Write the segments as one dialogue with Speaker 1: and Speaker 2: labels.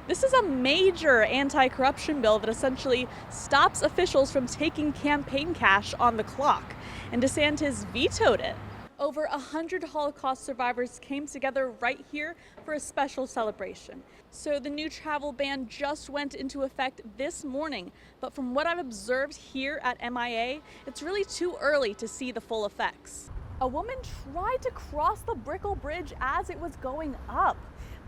Speaker 1: This is a major anti-corruption bill that essentially stops officials from taking campaign cash on the clock, and DeSantis vetoed it. Over 100 Holocaust survivors came together right here for a special celebration. So the new travel ban just went into effect this morning, but from what I've observed here at MIA, it's really too early to see the full effects. A woman tried to cross the Brickell Bridge as it was going up.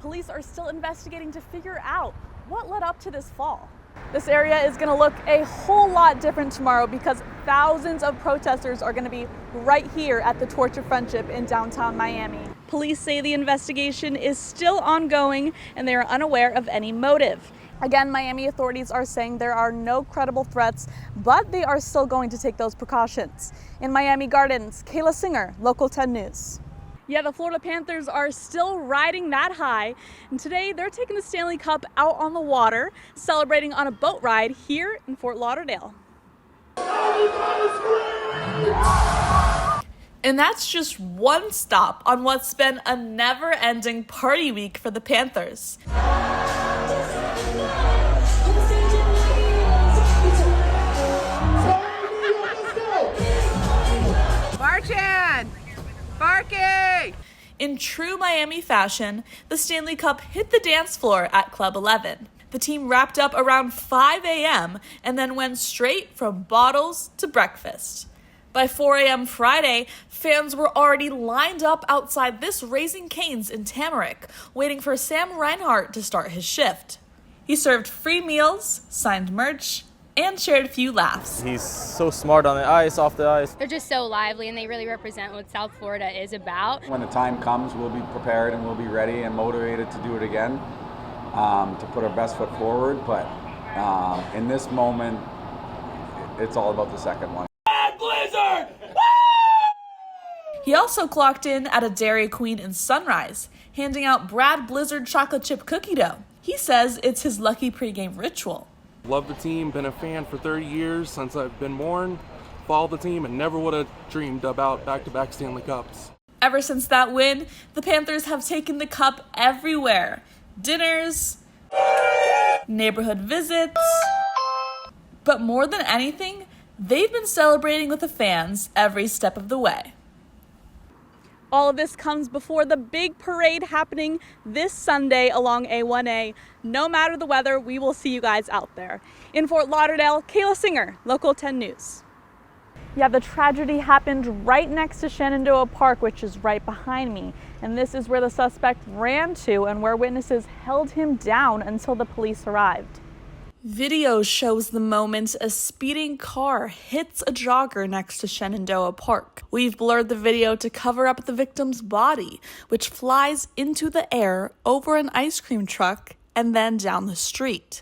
Speaker 1: Police are still investigating to figure out what led up to this fall. This area is going to look a whole lot different tomorrow because thousands of protesters are going to be right here at the Torch of Friendship in downtown Miami. Police say the investigation is still ongoing and they are unaware of any motive. Again, Miami authorities are saying there are no credible threats, but they are still going to take those precautions. In Miami Gardens, Kayla Singer, Local 10 News. Yeah, the Florida Panthers are still riding that high, and today they're taking the Stanley Cup out on the water, celebrating on a boat ride here in Fort Lauderdale. And that's just one stop on what's been a never-ending party week for the Panthers.
Speaker 2: Marchin! Barky!
Speaker 1: In true Miami fashion, the Stanley Cup hit the dance floor at Club 11. The team wrapped up around 5 a.m. and then went straight from bottles to breakfast. By 4 a.m. Friday, fans were already lined up outside this Raising Cane's in Tamarack, waiting for Sam Reinhart to start his shift. He served free meals, signed merch, and shared a few laughs.
Speaker 3: He's so smart on the ice, off the ice.
Speaker 4: They're just so lively and they really represent what South Florida is about.
Speaker 5: When the time comes, we'll be prepared and we'll be ready and motivated to do it again, to put our best foot forward. But in this moment, it's all about the second one.
Speaker 3: Bad Blizzard!
Speaker 1: He also clocked in at a Dairy Queen in Sunrise, handing out Brad Blizzard chocolate chip cookie dough. He says it's his lucky pregame ritual.
Speaker 6: Love the team, been a fan for 30 years since I've been born, followed the team, and never would have dreamed about back-to-back Stanley Cups.
Speaker 1: Ever since that win, the Panthers have taken the cup everywhere. Dinners, neighborhood visits, but more than anything, they've been celebrating with the fans every step of the way. All of this comes before the big parade happening this Sunday along A1A. No matter the weather, we will see you guys out there. In Fort Lauderdale, Kayla Singer, Local 10 News. Yeah, the tragedy happened right next to Shenandoah Park, which is right behind me. And this is where the suspect ran to and where witnesses held him down until the police arrived. Video shows the moment a speeding car hits a jogger next to Shenandoah Park. We've blurred the video to cover up the victim's body, which flies into the air over an ice cream truck and then down the street.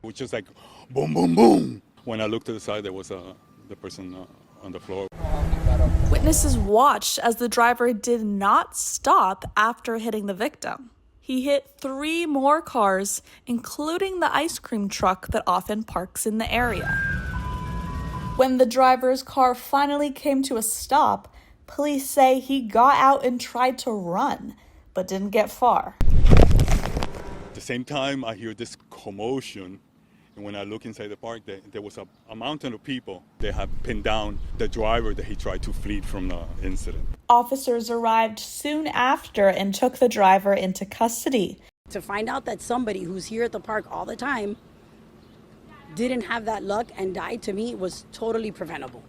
Speaker 7: Which is like boom, boom, boom. When I looked to the side, there was the person on the floor.
Speaker 1: Witnesses watched as the driver did not stop after hitting the victim. He hit 3 more cars, including the ice cream truck that often parks in the area. When the driver's car finally came to a stop, police say he got out and tried to run, but didn't get far.
Speaker 7: At the same time, I hear this commotion, and when I look inside the park, there was a mountain of people. They had pinned down the driver that he tried to flee from the incident.
Speaker 1: Officers arrived soon after and took the driver into custody.
Speaker 8: To find out that somebody who's here at the park all the time didn't have that luck and died, to me, was totally preventable.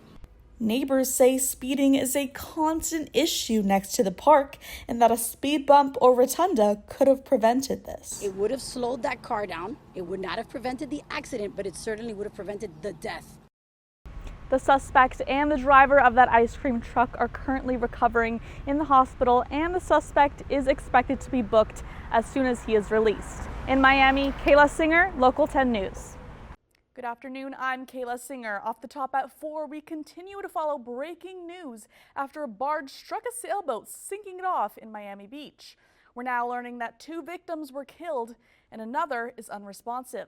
Speaker 1: Neighbors say speeding is a constant issue next to the park and that a speed bump or rotunda could have prevented this.
Speaker 8: It would have slowed that car down. It would not have prevented the accident, but it certainly would have prevented the death.
Speaker 1: The suspect and the driver of that ice cream truck are currently recovering in the hospital, and the suspect is expected to be booked as soon as he is released. In Miami, Kayla Singer, Local 10 News. Good afternoon, I'm Kayla Singer. Off the top at 4, we continue to follow breaking news after a barge struck a sailboat, sinking it off in Miami Beach. We're now learning that 2 victims were killed and another is unresponsive.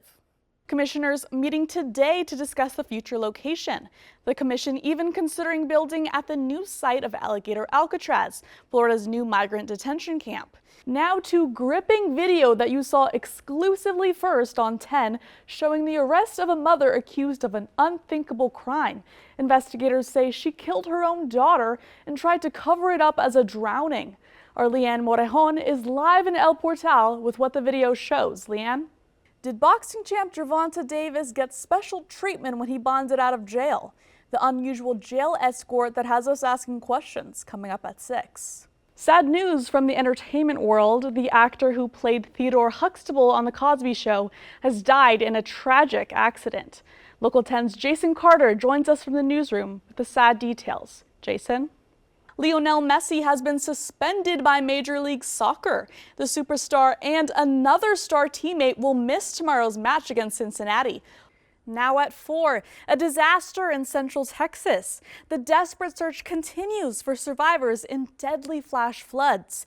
Speaker 1: Commissioners meeting today to discuss the future location. The commission even considering building at the new site of Alligator Alcatraz, Florida's new migrant detention camp. Now to gripping video that you saw exclusively first on 10, showing the arrest of a mother accused of an unthinkable crime. Investigators say she killed her own daughter and tried to cover it up as a drowning. Our Leanne Morejon is live in El Portal with what the video shows. Leanne? Did boxing champ Gervonta Davis get special treatment when he bonded out of jail? The unusual jail escort that has us asking questions coming up at 6. Sad news from the entertainment world. The actor who played Theodore Huxtable on The Cosby Show has died in a tragic accident. Local 10's Jason Carter joins us from the newsroom with the sad details. Jason? Lionel Messi has been suspended by Major League Soccer. The superstar and another star teammate will miss tomorrow's match against Cincinnati. Now at 4, a disaster in central Texas. The desperate search continues for survivors in deadly flash floods.